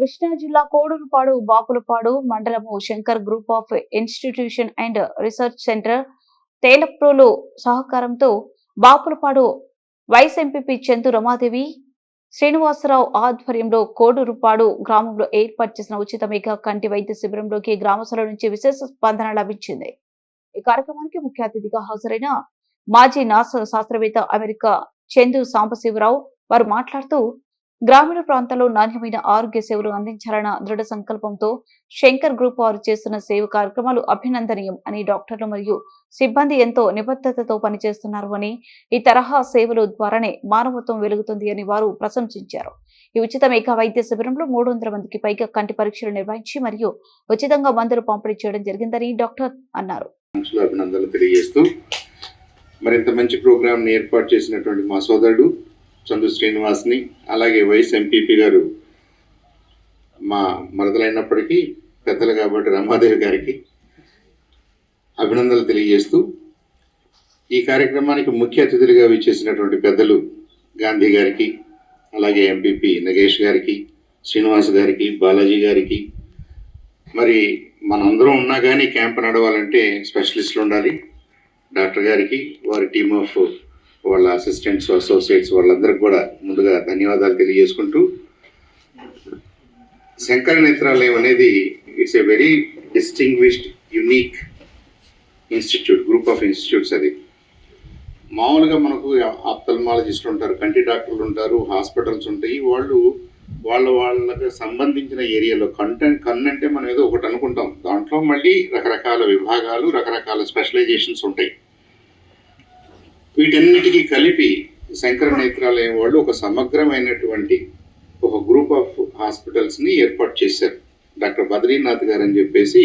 కృష్ణా జిల్లా కోడూరుపాడు బాపులపాడు మండలము Shankar group of institution and research centre Telaprolu సహకారంతో బాపులపాడు వైస్ ఎంపీపీ చందు రమాదేవి శ్రీనివాసరావు ఆధ్వర్యంలో కోడూరుపాడు గ్రామంలో ఏర్పాటు చేసిన ఉచిత మెగా కంటి వైద్య శిబిరంలోకి గ్రామస్తుల నుంచి విశేష స్పందన లభించింది. ఈ కార్యక్రమానికి ముఖ్య అతిథిగా హాజరైన మాజీ నాసా శాస్త్రవేత్త అమెరికా చందు సాంబశివరావు వారు మాట్లాడుతూ గ్రామీణ ప్రాంతాల్లో నాణ్యమైన ఆరోగ్య సేవలు అందించాలన్న దృఢ సంకల్పంతో శంకర్ గ్రూప్ వారు చేస్తున్న సేవ కార్యక్రమాలు అభినందనీయం అని, డాక్టర్లు మరియు సిబ్బంది ఎంతో నిబద్ధతతో పనిచేస్తున్నారు అని, ఈ తరహా సేవల ద్వారానే మానవత్వం వెలుగుతుంది అని వారు ప్రశంసించారు. ఈ ఉచిత మెగా వైద్య శిబిరంలో 300 మందికి పైగా కంటి పరీక్షలు నిర్వహించి మరియు ఉచితంగా మందులు పంపిణీ చేయడం జరిగిందని డాక్టర్ అన్నారు. అభినందనలు తెలియజేస్తూ మరింత మంచి ప్రోగ్రామ్ ని ఏర్పాటు చేసినటువంటి మా సోదరుడు చందు శ్రీనివాస్ని, అలాగే వైస్ ఎంపీపీ గారు మా మరదలైనప్పటికీ పెద్దలు కాబట్టి రమాదేవి గారికి అభినందనలు తెలియజేస్తూ ఈ కార్యక్రమానికి ముఖ్య అతిథులుగా విచ్చేసినటువంటి పెద్దలు గాంధీ గారికి, అలాగే ఎంపీపీ నగేష్ గారికి, శ్రీనివాస్ గారికి, బాలాజీ గారికి, మరి మనందరం ఉన్నా కానీ క్యాంప్ నడవాలంటే స్పెషలిస్టులు ఉండాలి. డాక్టర్ గారికి, వారి టీమ్ ఆఫ్ వాళ్ళ అసిస్టెంట్స్, అసోసియేట్స్ వాళ్ళందరికీ కూడా ముందుగా ధన్యవాదాలు తెలియజేసుకుంటూ, శంకర నేత్రాలయం అనేది it's a very distinguished unique institute, group of institutes. అది మామూలుగా మనకు ఆప్థల్మాలజిస్టులు ఉంటారు, కంటి డాక్టర్లు ఉంటారు, హాస్పిటల్స్ ఉంటాయి. వాళ్ళకి సంబంధించిన ఏరియాలో కన్ను అంటే మనం ఏదో ఒకటి అనుకుంటాం, దాంట్లో మళ్ళీ రకరకాల విభాగాలు, రకరకాల స్పెషలైజేషన్స్ ఉంటాయి. వీటన్నిటికీ కలిపి శంకర నేత్రాలయం వాళ్ళు ఒక సమగ్రమైనటువంటి ఒక గ్రూప్ ఆఫ్ హాస్పిటల్స్ని ఏర్పాటు చేశారు. డాక్టర్ బద్రీనాథ్ గారు అని చెప్పేసి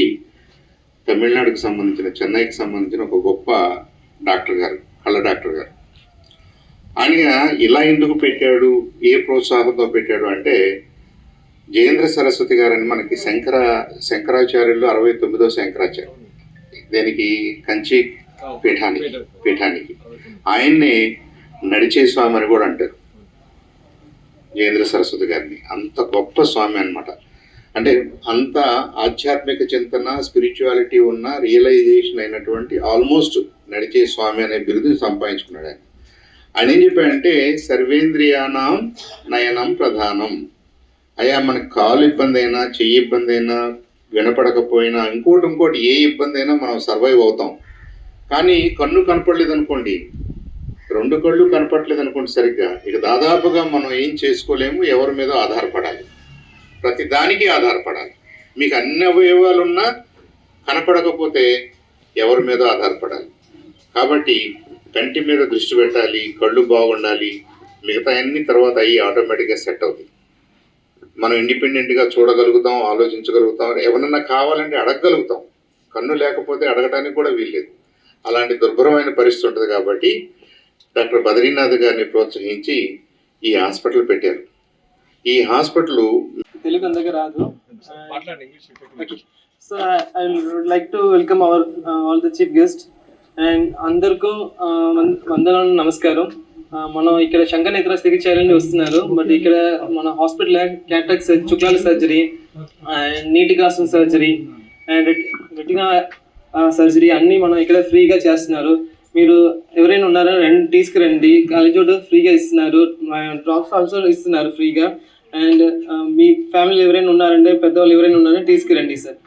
తమిళనాడుకు సంబంధించిన, చెన్నైకి సంబంధించిన ఒక గొప్ప డాక్టర్ గారు, కళ్ళ డాక్టర్ గారు. ఆయన ఇలా ఎందుకు పెట్టాడు, ఏ ప్రోత్సాహంతో పెట్టాడు అంటే, జయేంద్ర సరస్వతి గారని మనకి శంకరాచార్యులు 69వ శంకరాచార్య, దీనికి కంచి పీఠానికి ఆయన్ని నడిచే స్వామి అని కూడా అంటారు. జయేంద్ర సరస్వతి గారిని అంత గొప్ప స్వామి అన్నమాట. అంటే అంత ఆధ్యాత్మిక చింతన, స్పిరిచువాలిటీ ఉన్న, రియలైజేషన్ అయినటువంటి ఆల్మోస్ట్ నడిచే స్వామి అనే బిరుదుని సంపాదించుకున్నాడు ఆయన. ఆయన ఏం చెప్పాడంటే, సర్వేంద్రియానాం నయనం ప్రధానం. అయ్యా మనకు కాలు ఇబ్బంది అయినా, చెయ్యి ఇబ్బంది అయినా, వినపడకపోయినా, ఇంకోటి ఏ ఇబ్బంది అయినా మనం సర్వైవ్ అవుతాం. కానీ కన్ను కనపడలేదు అనుకోండి, 2 కళ్ళు కనపడలేదు అనుకోండి సరిగ్గా, ఇక దాదాపుగా మనం ఏం చేసుకోలేము, ఎవరి మీద ఆధారపడాలి, ప్రతి దానికి ఆధారపడాలి. మీకు అన్ని అవయవాలున్నా కనపడకపోతే ఎవరి మీద ఆధారపడాలి. కాబట్టి కంటి మీద దృష్టి పెట్టాలి, కళ్ళు బాగుండాలి, మిగతా అన్ని తర్వాత అయ్యి ఆటోమేటిక్గా సెట్ అవుతాయి. మనం ఇండిపెండెంట్గా చూడగలుగుతాం, ఆలోచించగలుగుతాం, ఎవరన్నా కావాలంటే అడగగలుగుతాం. కన్ను లేకపోతే అడగటానికి కూడా వీల్లేదు. అలాంటి దుర్భరమైన పరిస్థితి ఉంటుంది. కాబట్టి డాక్టర్ బద్రీనాథ్ గారిని ప్రోత్సహించి ఈ హాస్పిటల్ పెట్టారు. ఈ హాస్పిటల్ తెలుగు అందరికీ రాదు. So I would like to welcome our all the chief guest and అందరికీ వందనాలు, నమస్కారం. మనం ఇక్కడ శంకర నేత్ర చికిత్సాలని వస్తున్నారు. బట్ ఇక్కడ మన హాస్పిటల్ క్యాటరాక్ట్, చుక్లాల సర్జరీ, నీటికాసం సర్జరీ అండ్ రెటినా సర్జరీ అన్నీ మనం ఇక్కడ ఫ్రీగా చేస్తున్నారు. మీరు ఎవరైనా ఉన్నారో తీసుకురండి. కాలేజీలో ఫ్రీగా ఇస్తున్నారు, డ్రాప్స్ ఆల్సో ఇస్తున్నారు ఫ్రీగా. అండ్ మీ ఫ్యామిలీ ఎవరైనా ఉన్నారంటే, పెద్దవాళ్ళు ఎవరైనా ఉన్నారో తీసుకురండి సార్.